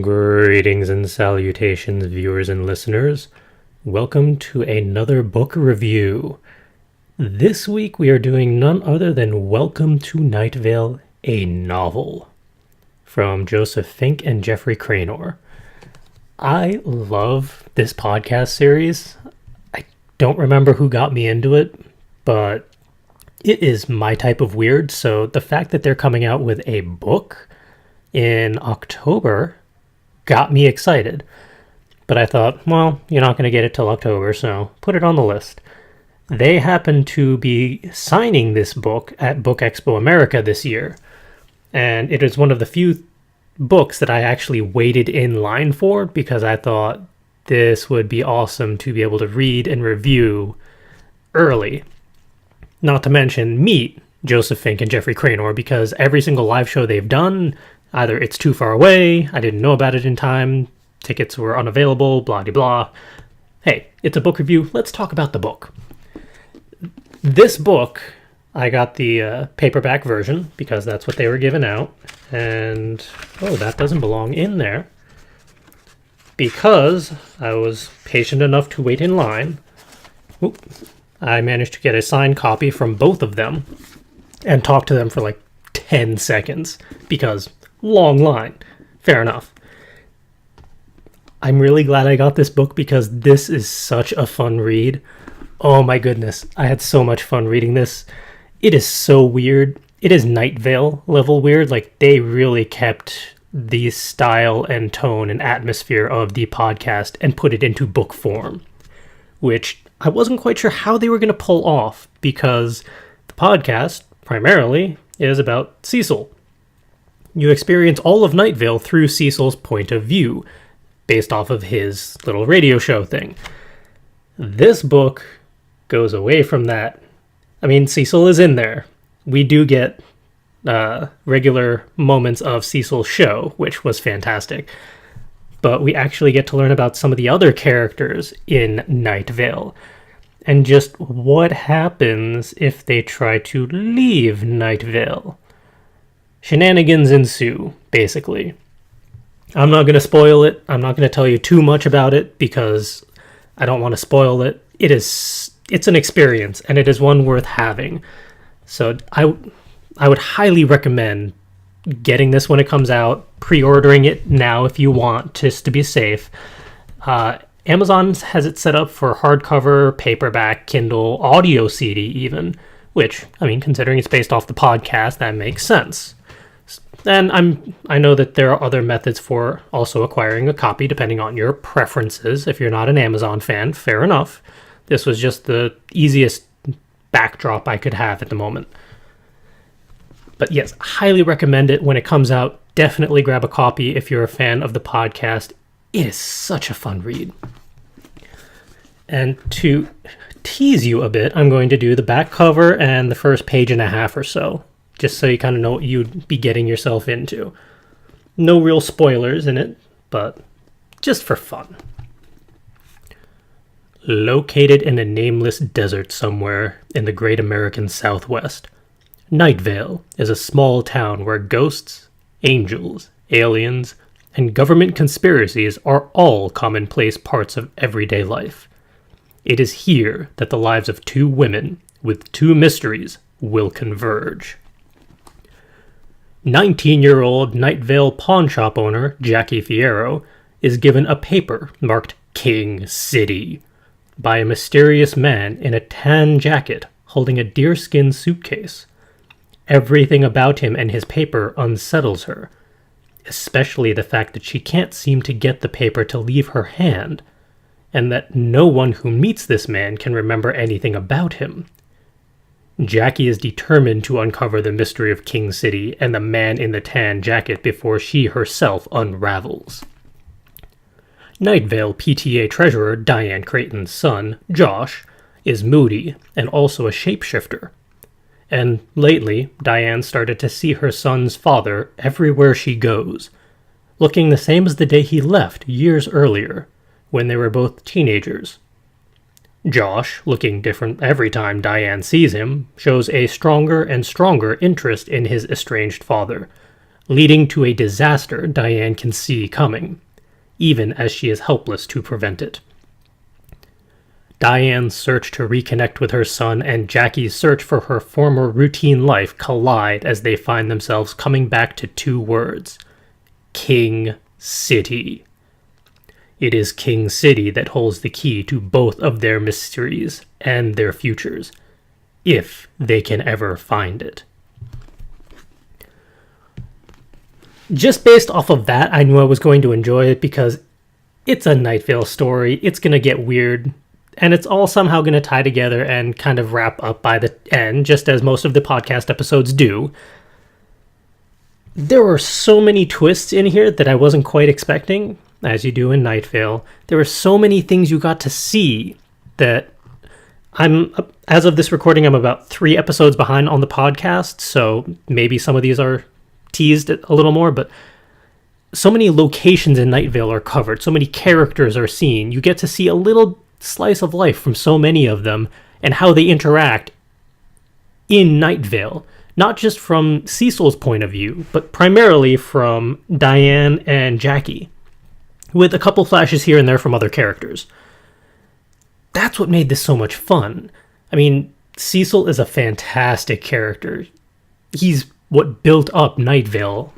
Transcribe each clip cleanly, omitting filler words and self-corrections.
Greetings and salutations, viewers and listeners. Welcome to another book review. This week we are doing none other than Welcome to Night Vale, a novel from Joseph Fink and Jeffrey Cranor. I love this podcast series. I don't remember who got me into it, but it is my type of weird, so the fact that they're coming out with a book in October got me excited. But I thought, well, you're not going to get it till October, so put it on the list. They happen to be signing this book at Book Expo America this year, and it is one of the few books that I actually waited in line for because I thought this would be awesome to be able to read and review early. Not to mention meet Joseph Fink and Jeffrey Cranor, because every single live show they've done, either it's too far away, I didn't know about it in time, tickets were unavailable, blah de blah. Hey, it's a book review, let's talk about the book. This book, I got the paperback version because that's what they were giving out. And, oh, that doesn't belong in there. Because I was patient enough to wait in line, I managed to get a signed copy from both of them and talk to them for like 10 seconds because long line. Fair enough. I'm really glad I got this book because this is such a fun read. Oh my goodness, I had so much fun reading this. It is so weird. It is Night Vale level weird. Like, they really kept the style and tone and atmosphere of the podcast and put it into book form, which I wasn't quite sure how they were going to pull off because the podcast primarily is about Cecil. You experience all of Night Vale through Cecil's point of view, based off of his little radio show thing. This book goes away from that. I mean, Cecil is in there. We do get regular moments of Cecil's show, which was fantastic. But we actually get to learn about some of the other characters in Night Vale, and just what happens if they try to leave Night Vale. Shenanigans ensue, basically. I'm not going to spoil it. I'm not going to tell you too much about it because I don't want to spoil it. It's an experience, and it is one worth having. So I would highly recommend getting this when it comes out, pre-ordering it now if you want, just to be safe. Amazon has it set up for hardcover, paperback, Kindle, audio CD even, which, I mean, considering it's based off the podcast, that makes sense. And I know that there are other methods for also acquiring a copy depending on your preferences. If you're not an Amazon fan, fair enough. This was just the easiest backdrop I could have at the moment. But yes, highly recommend it when it comes out. Definitely grab a copy if you're a fan of the podcast. It is such a fun read. And to tease you a bit, I'm going to do the back cover and the first page and a half or so, just so you kind of know what you'd be getting yourself into. No real spoilers in it, but just for fun. Located in a nameless desert somewhere in the great American Southwest, Night Vale is a small town where ghosts, angels, aliens, and government conspiracies are all commonplace parts of everyday life. It is here that the lives of two women with two mysteries will converge. 19-year-old Night Vale pawn shop owner Jackie Fierro is given a paper marked King City by a mysterious man in a tan jacket holding a deerskin suitcase. Everything about him and his paper unsettles her, especially the fact that she can't seem to get the paper to leave her hand, and that no one who meets this man can remember anything about him. Jackie is determined to uncover the mystery of King City and the man in the tan jacket before she herself unravels. Night Vale PTA treasurer Diane Creighton's son, Josh, is moody and also a shapeshifter. And lately, Diane started to see her son's father everywhere she goes, looking the same as the day he left years earlier, when they were both teenagers. Josh, looking different every time Diane sees him, shows a stronger and stronger interest in his estranged father, leading to a disaster Diane can see coming, even as she is helpless to prevent it. Diane's search to reconnect with her son and Jackie's search for her former routine life collide as they find themselves coming back to two words: King City. It is King City that holds the key to both of their mysteries and their futures, if they can ever find it. Just based off of that, I knew I was going to enjoy it because it's a Night Vale story. It's going to get weird, and it's all somehow going to tie together and kind of wrap up by the end, just as most of the podcast episodes do. There were so many twists in here that I wasn't quite expecting, as you do in Night Vale. There were so many things you got to see that as of this recording, I'm about 3 episodes behind on the podcast, so maybe some of these are teased a little more, but so many locations in Night Vale are covered, so many characters are seen. You get to see a little slice of life from so many of them and how they interact in Night Vale, not just from Cecil's point of view, but primarily from Diane and Jackie, with a couple flashes here and there from other characters. That's what made this so much fun. I mean, Cecil is a fantastic character. He's what built up Night Vale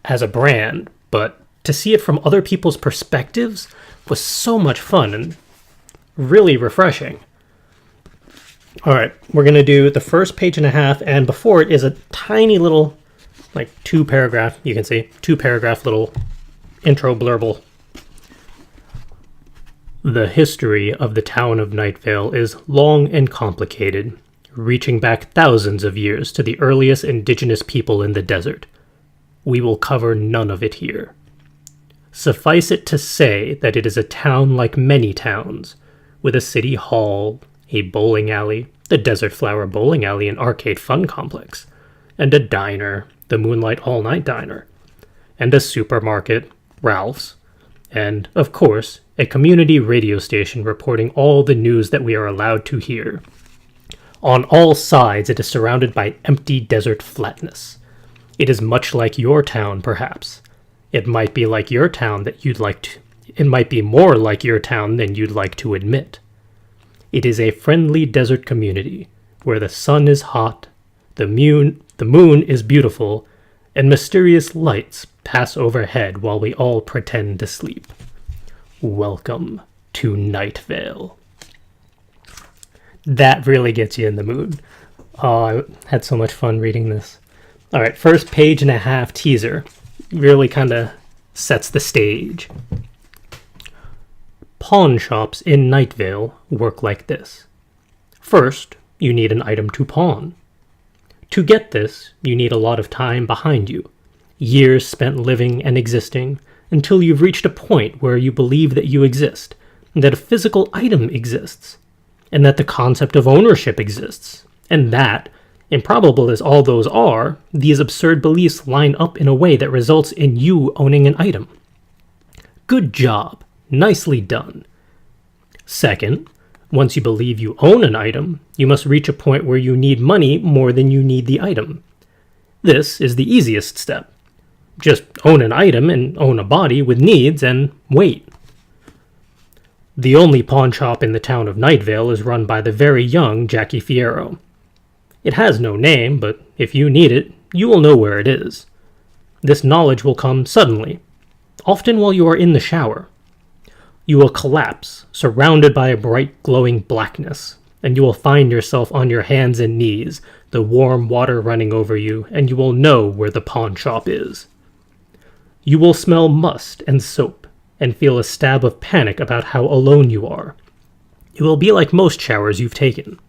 as a brand, but to see it from other people's perspectives was so much fun and really refreshing. All right, we're going to do the first page and a half, and before it is a tiny little, like 2-paragraph, you can see, 2-paragraph little intro blurble. The history of the town of Night Vale is long and complicated, reaching back thousands of years to the earliest indigenous people in the desert. We will cover none of it here. Suffice it to say that it is a town like many towns, with a city hall, a bowling alley, the Desert Flower Bowling Alley and Arcade Fun Complex, and a diner, the Moonlight All-Night Diner, and a supermarket, Ralph's, and, of course, a community radio station reporting all the news that we are allowed to hear. On all sides, it is surrounded by empty desert flatness. It is much like your town, perhaps. It might be like your town that you'd like to. It might be more like your town than you'd like to admit. It is a friendly desert community where the sun is hot, the moon is beautiful, and mysterious lights pass overhead while we all pretend to sleep. Welcome to Night Vale. That really gets you in the mood. Oh, I had so much fun reading this. All right, first page and a half teaser really kind of sets the stage. Pawn shops in Night Vale work like this. First, you need an item to pawn. To get this, you need a lot of time behind you, years spent living and existing, until you've reached a point where you believe that you exist, and that a physical item exists, and that the concept of ownership exists, and that, improbable as all those are, these absurd beliefs line up in a way that results in you owning an item. Good job. Nicely done. Second, once you believe you own an item, you must reach a point where you need money more than you need the item. This is the easiest step. Just own an item and own a body with needs and wait. The only pawn shop in the town of Night Vale is run by the very young Jackie Fierro. It has no name, but if you need it, you will know where it is. This knowledge will come suddenly, often while you are in the shower. You will collapse, surrounded by a bright glowing blackness, and you will find yourself on your hands and knees, the warm water running over you, and you will know where the pawn shop is. You will smell must and soap, and feel a stab of panic about how alone you are. It will be like most showers you've taken.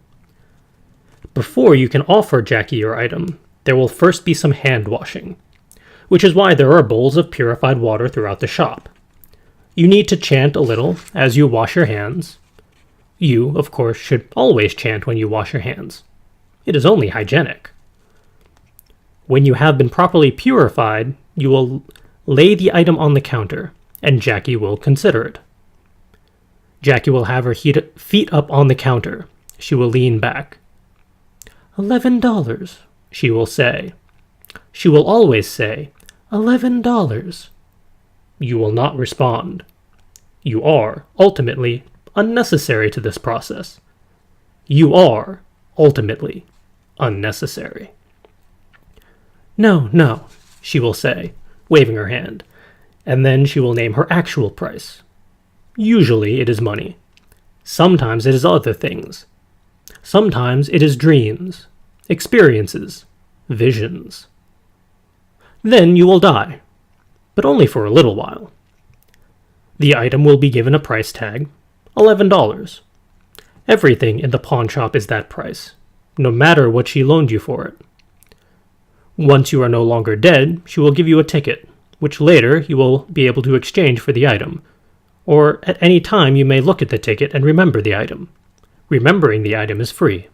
Before you can offer Jackie your item, there will first be some hand washing, which is why there are bowls of purified water throughout the shop. You need to chant a little as you wash your hands. You, of course, should always chant when you wash your hands. It is only hygienic. When you have been properly purified, you will lay the item on the counter, and Jackie will consider it. Jackie will have her feet up on the counter. She will lean back. $11, she will say. She will always say, $11. You will not respond. You are, ultimately, unnecessary to this process. You are, ultimately, unnecessary. No, no, she will say, waving her hand, and then she will name her actual price. Usually it is money. Sometimes it is other things. Sometimes it is dreams, experiences, visions. Then you will die, but only for a little while. The item will be given a price tag, $11. Everything in the pawn shop is that price, no matter what she loaned you for it. Once you are no longer dead, she will give you a ticket, which later you will be able to exchange for the item, or at any time you may look at the ticket and remember the item. Remembering the item is free.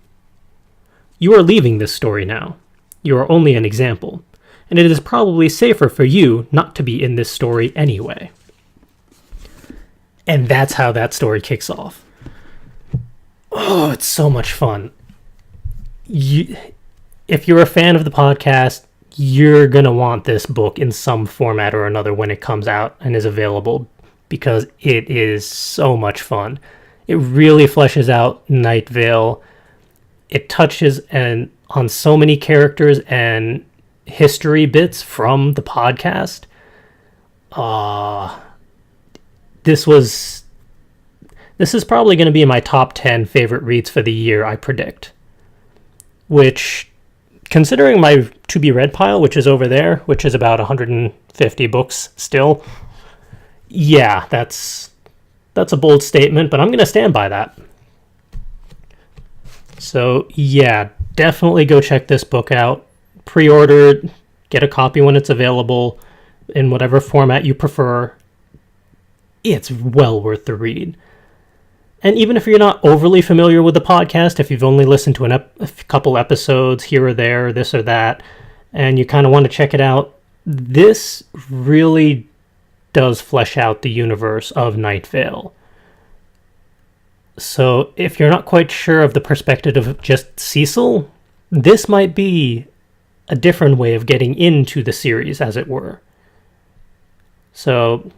You are leaving this story now. You are only an example, and it is probably safer for you not to be in this story anyway. And that's how that story kicks off. Oh, it's so much fun. If you're a fan of the podcast, you're going to want this book in some format or another when it comes out and is available, because it is so much fun. It really fleshes out Night Vale. It touches on so many characters and history bits from the podcast. This is probably going to be in my top 10 favorite reads for the year, I predict. Which, considering my to-be-read pile, which is over there, which is about 150 books still, yeah, that's a bold statement, but I'm going to stand by that. So, yeah, definitely go check this book out. Pre-order it, get a copy when it's available, in whatever format you prefer. It's well worth the read. And even if you're not overly familiar with the podcast, if you've only listened to a couple episodes here or there, this or that, and you kind of want to check it out, this really does flesh out the universe of Night Vale. So if you're not quite sure of the perspective of just Cecil, this might be a different way of getting into the series, as it were. So,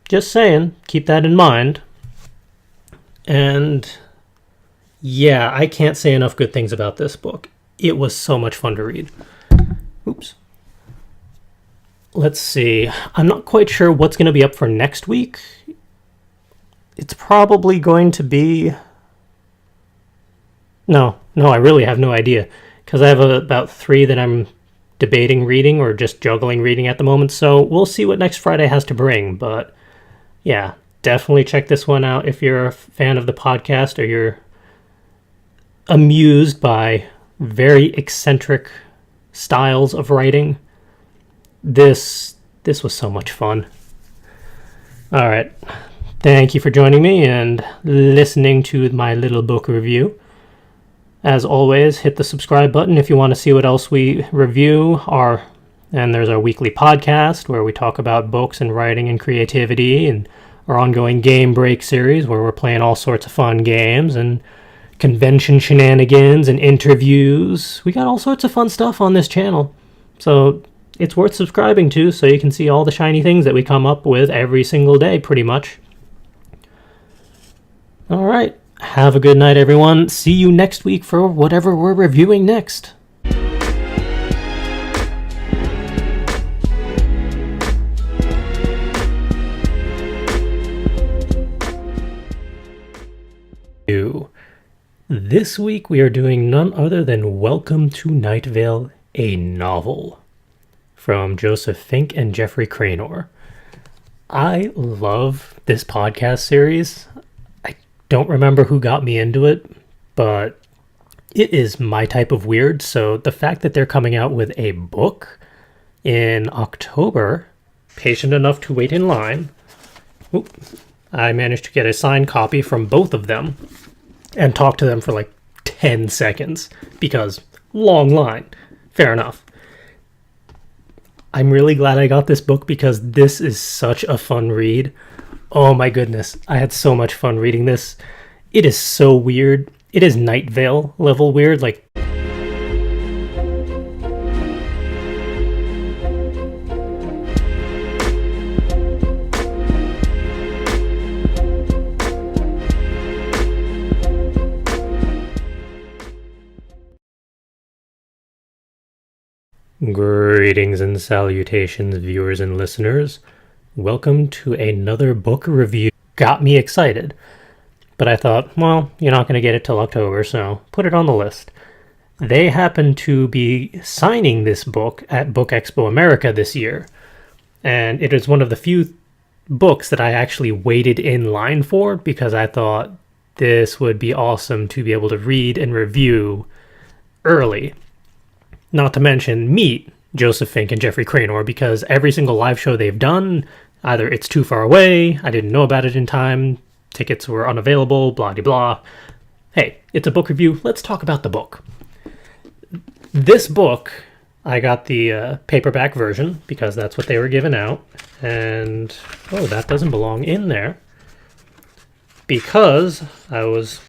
just saying, keep that in mind. And yeah, I can't say enough good things about this book. It was so much fun to read. Oops. Let's see. I'm not quite sure what's going to be up for next week. It's probably going to be... No, I really have no idea. Because I have about 3 that I'm debating reading or just juggling reading at the moment. So we'll see what next Friday has to bring. But yeah, definitely check this one out if you're a fan of the podcast or you're amused by very eccentric styles of writing. This was so much fun. All right. Thank you for joining me and listening to my little book review. As always, hit the subscribe button if you want to see what else we review. And there's our weekly podcast where we talk about books and writing and creativity, and our ongoing Game Break series where we're playing all sorts of fun games and convention shenanigans and interviews. We got all sorts of fun stuff on this channel. So it's worth subscribing to so you can see all the shiny things that we come up with every single day, pretty much. All right. Have a good night, everyone. See you next week for whatever we're reviewing next. This week we are doing none other than Welcome to Night Vale, a novel from Joseph Fink and Jeffrey Cranor. I love this podcast series. I don't remember who got me into it, but it is my type of weird, so the fact that they're coming out with a book in October, patient enough to wait in line. I managed to get a signed copy from both of them and talk to them for like 10 seconds because long line. Fair enough. I'm really glad I got this book because this is such a fun read. Oh my goodness. I had so much fun reading this. It is so weird. It is Night Vale level weird. Like Greetings and salutations, viewers and listeners. Welcome to another book review. Got me excited, but I thought, well, you're not going to get it till October, so put it on the list. They happen to be signing this book at Book Expo America this year, and it is one of the few books that I actually waited in line for because I thought this would be awesome to be able to read and review early. Not to mention meet Joseph Fink and Jeffrey Cranor, because every single live show they've done, either it's too far away, I didn't know about it in time, tickets were unavailable, blah de blah. Hey, it's a book review, let's talk about the book. This book, I got the paperback version because that's what they were giving out, and oh, that doesn't belong in there because I was